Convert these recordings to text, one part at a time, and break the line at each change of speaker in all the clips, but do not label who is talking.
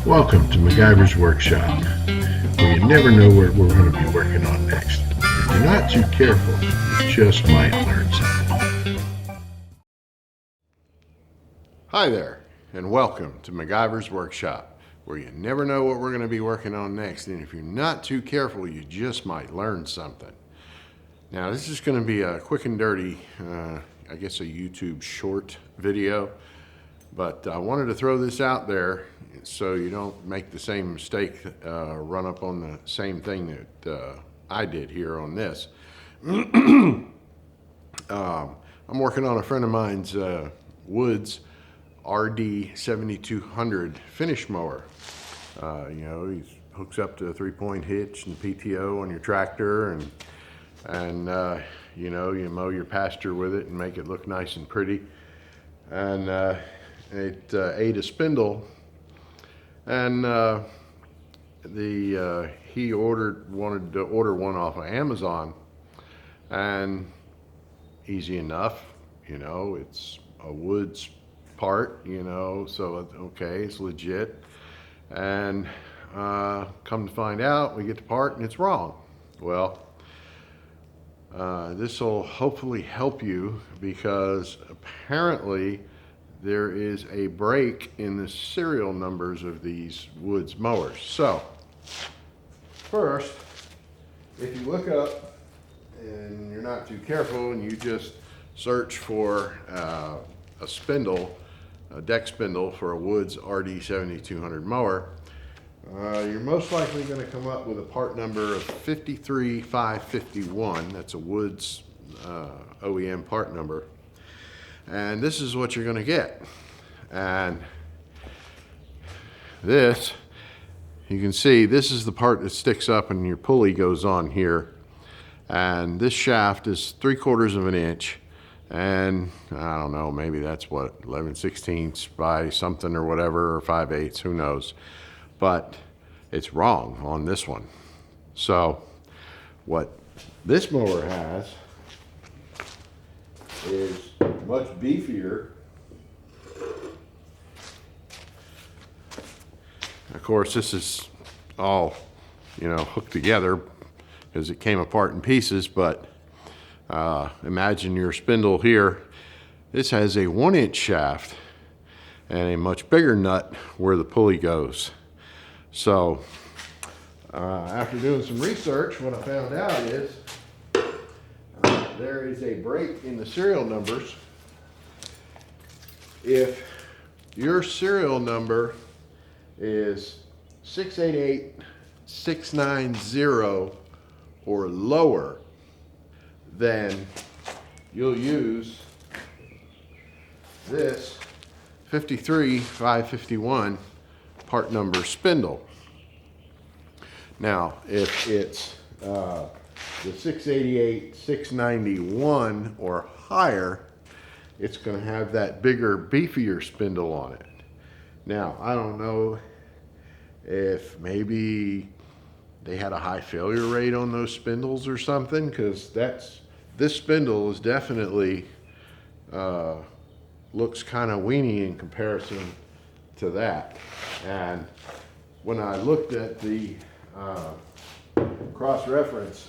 Welcome to MacGyver's Workshop, where you never know what we're going to be working on next. If you're not too careful, you just might learn something.
Hi there, and welcome to MacGyver's Workshop, where you never know what we're going to be working on next, and if you're not too careful, you just might learn something. Now, this is going to be a quick and dirty, I guess a YouTube short video, but I wanted to throw this out there so you don't make the same mistake, run up on the same thing that I did here on this. I'm working on a friend of mine's Woods RD7200 finish mower. He hooks up to a 3-point hitch and PTO on your tractor, and you mow your pasture with it and make it look nice and pretty. And it ate a spindle, and he wanted to order one off of Amazon, and easy enough, it's a Woods part, so okay, it's legit. And come to find out, we get the part and it's wrong. Well, this will hopefully help you, because apparently there is a break in the serial numbers of these Woods mowers. So first, if you look up and you're not too careful and you just search for a spindle, a deck spindle for a Woods RD7200 mower, you're most likely going to come up with a part number of 53551. That's a Woods OEM part number. And this is what you're going to get. And this, you can see, this is the part that sticks up and your pulley goes on here. And this shaft is 3/4 of an inch. And I don't know, maybe that's what, 11/16 by something or whatever, or 5/8, who knows. But it's wrong on this one. So what this mower has is much beefier. Of course, this is all, hooked together because it came apart in pieces, but imagine your spindle here. This has a 1-inch shaft and a much bigger nut where the pulley goes. So after doing some research, what I found out is there is a break in the serial numbers. If your serial number is 688690 or lower, then you'll use this 53551 part number spindle. Now, if it's the 688-691 or higher, it's going to have that bigger, beefier spindle on it. Now, I don't know if maybe they had a high failure rate on those spindles or something, because this spindle is definitely looks kind of weeny in comparison to that. And when I looked at the cross-reference,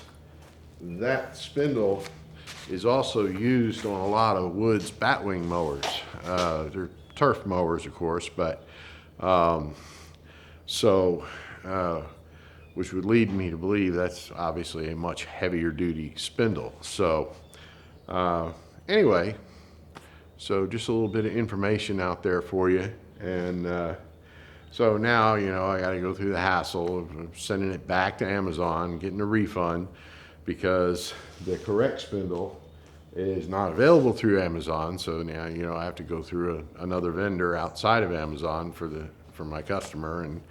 that spindle is also used on a lot of Woods batwing mowers. They're turf mowers, of course, but which would lead me to believe that's obviously a much heavier duty spindle. So anyway, so just a little bit of information out there for you. And so now, I got to go through the hassle of sending it back to Amazon, getting a refund, because the correct spindle is not available through Amazon. So now, I have to go through another vendor outside of Amazon for my customer, and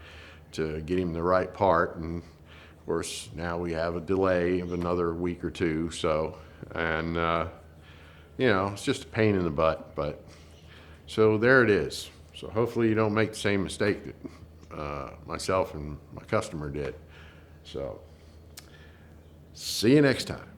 to get him the right part. And of course, now we have a delay of another week or two. So, and it's just a pain in the butt, but so there it is. So hopefully you don't make the same mistake that myself and my customer did. So see you next time.